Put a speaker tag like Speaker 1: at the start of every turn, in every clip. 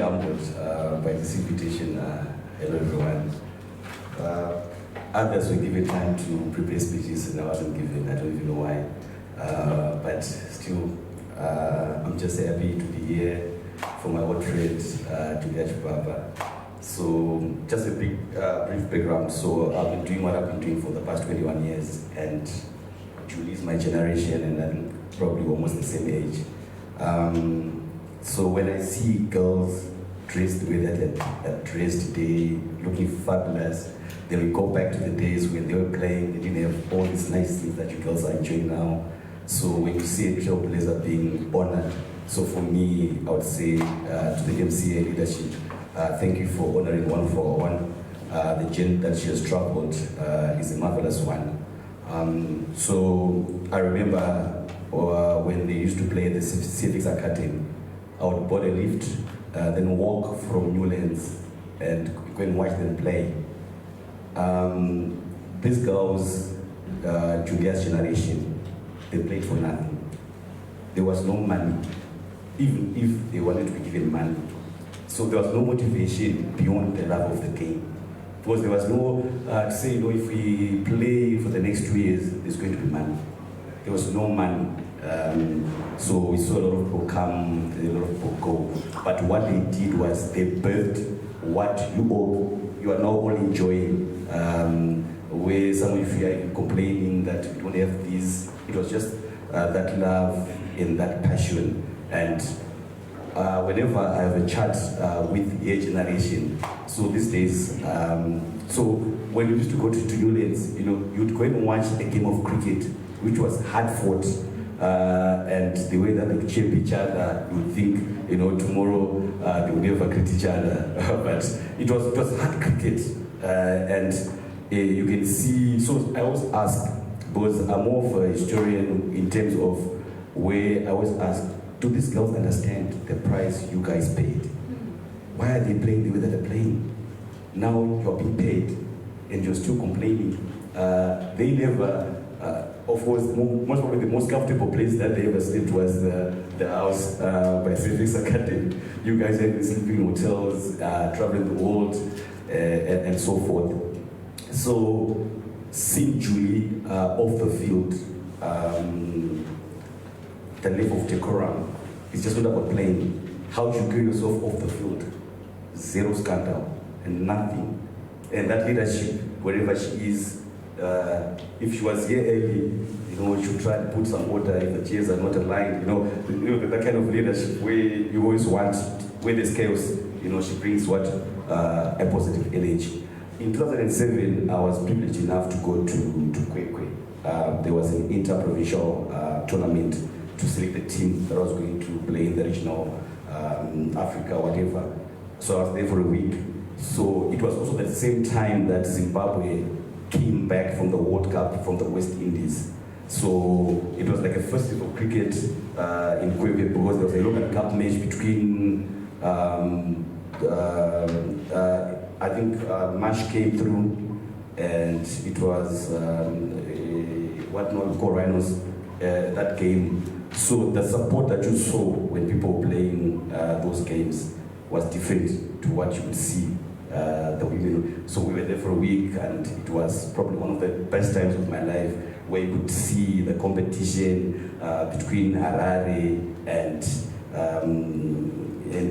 Speaker 1: humbled by this invitation. Hello, everyone. Others were given time to prepare speeches, and I wasn't given. I don't even know why. But still, I'm just happy to be here for my old friend, to Baba. So, just a brief background. So, I've been doing what I've been doing for the past 21 years, and Julie is my generation, and I'm probably almost the same age. So when I see girls dressed the way that they're dressed today, looking fabulous, then we go back to the days when they were playing, they didn't have all these nice things that you girls are enjoying now. So when you see a trailblazer being honored, so for me, I would say to the MCA leadership, thank you for honoring one for one. The journey that she has traveled is a marvelous one. So I remember when they used to play at the Civics Academy, I would board a lift, then walk from Newlands and go and watch them play. These girls, Julia's generation, they played for nothing. There was no money, even if they wanted to be given money. So there was no motivation beyond the love of the game. Because there was no, to say, you know, if we play for the next 2 years, there's going to be money. There was no money. So we saw a lot of people come, a lot of people go. But what they did was they birthed what you are now all enjoying. Where some of you are complaining that we don't have this. It was just that love and that passion. And whenever I have a chat with your generation, so these days, so when you used to go to Newlands, you know, you'd go and watch a game of cricket, which was hard fought, and the way that they would champ each other, you would think, you know, tomorrow they would never greet each other. But it was hard cricket, and you can see. So I always ask, because I'm more of a historian in terms of where I always ask, do these girls understand the price you guys paid? Why are they playing the way that they're playing? Now you're being paid and you're still complaining. They never, of course, most probably the most comfortable place that they ever slept was the house by Civics Academy. You guys have been sleeping in hotels, traveling the world, and so forth. So, seeing Julie off the field, the level of decorum, it's just not about playing. How you carry yourself off the field, zero scandal and nothing. And that leadership, wherever she is, if she was here early, you know, she would try to put some order if the chairs are not aligned. You know that kind of leadership where you always want, where there's chaos, you know, she brings what a positive energy. In 2007, I was privileged enough to go to Kwekwe. There was an inter-provincial tournament to select the team that was going to play in the regional Africa, whatever. So I was there for a week. So it was also at the same time that Zimbabwe came back from the World Cup from the West Indies. So it was like a festival of cricket in Kwekwe, because there was a local cup match between, I think Marsh came through, and it was what now we call Rhinos, that game. So the support that you saw when people were playing those games was different to what you would see the women. So we were there for a week, and it was probably one of the best times of my life, where you could see the competition between Harare and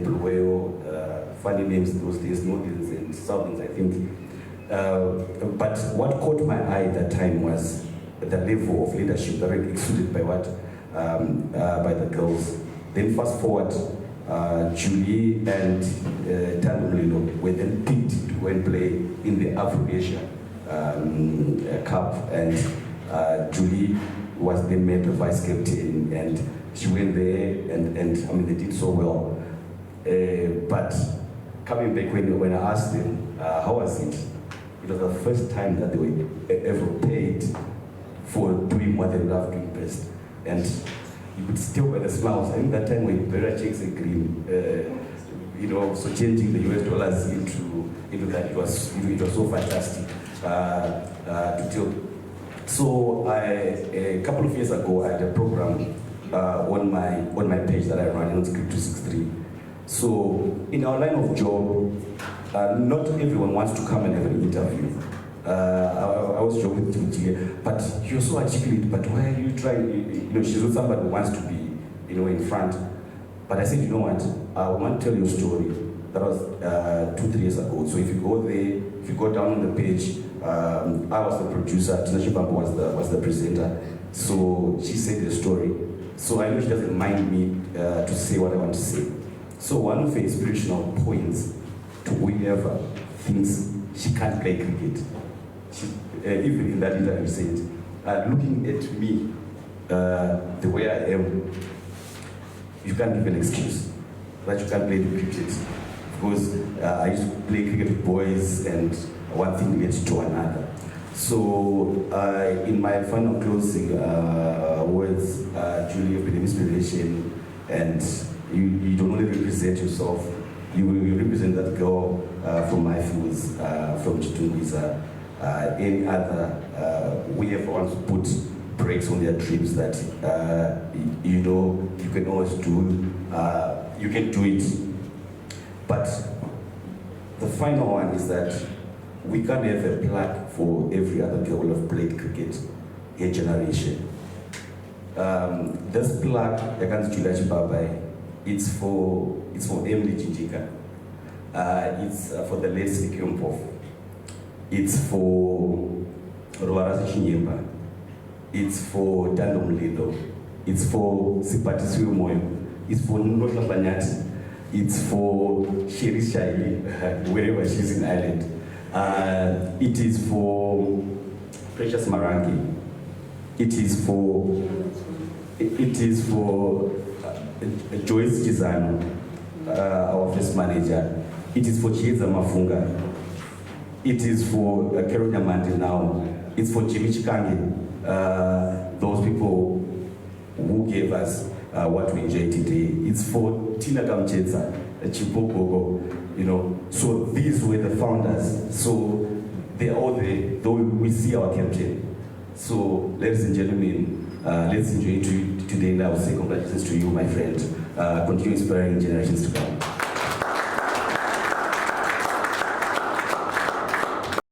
Speaker 1: Bulawayo, funny names those days, Northerns and Southerns, I think. But what caught my eye at that time was the level of leadership that was exuded by by the girls. Then fast forward, Julie and Tando were then picked to go and play in the Afro-Asia Cup, and Julie was then made the vice captain, and she went there, and I mean, they did so well. But coming back, when I asked them, how was it? It was the first time that they were ever paid for doing what they love doing best. And you could still by the smiles. I think that time when Vera checks a green, you know, so changing the US dollars into that, it was so fantastic to tell. So a couple of years ago, I had a program on my page that I run on Script 263, So in our line of job, not everyone wants to come and have an interview. I was joking with Julia, but you're so articulate, but why are you trying, you know, she's not somebody who wants to be, you know, in front. But I said, you know what, I want to tell you a story. That was 2-3 years ago. So if you go there, if you go down on the page, I was the producer, Tina Shibambo was the presenter. So she said the story. So I know she doesn't mind me to say what I want to say. So one of her inspirational points to whoever thinks she can't play cricket, she, even in that interview said, looking at me the way I am, you can't give an excuse that you can't play the cricket. Because I used to play cricket with boys and one thing led to another. So in my final closing words, Julie, you've been an inspiration, and you don't only represent yourself, you represent that girl from my fields, from Chitungwiza, any other whoever wants to put brakes on their dreams that you know you can always do, you can do it. But the final one is that we can't have a plaque for every other girl who have played cricket a generation. This plaque against Julia Chibabai, it's for Emily Jinjika. It's for the late Sikiumpov. It's for Ruarasi Chinyemba. It's for Dando Mlido. It's for Sipati Moyo. It's for Nosha Banyati. It's for Sheri Shaili, wherever she's in Ireland. It is for Precious Marangi. It is for Joyce Chizano, our first manager. It is for Chieza Mafunga. It is for Carol Nyamandi now. It's for Jimmy Chikange, those people who gave us what we enjoy today. It's for Tina Kamchetsa, Chipogogo, you know. So these were the founders. So they are all there, though we see our captain. So ladies and gentlemen, let's enjoy today. And I will say congratulations to you, my friend. Continue inspiring generations to come.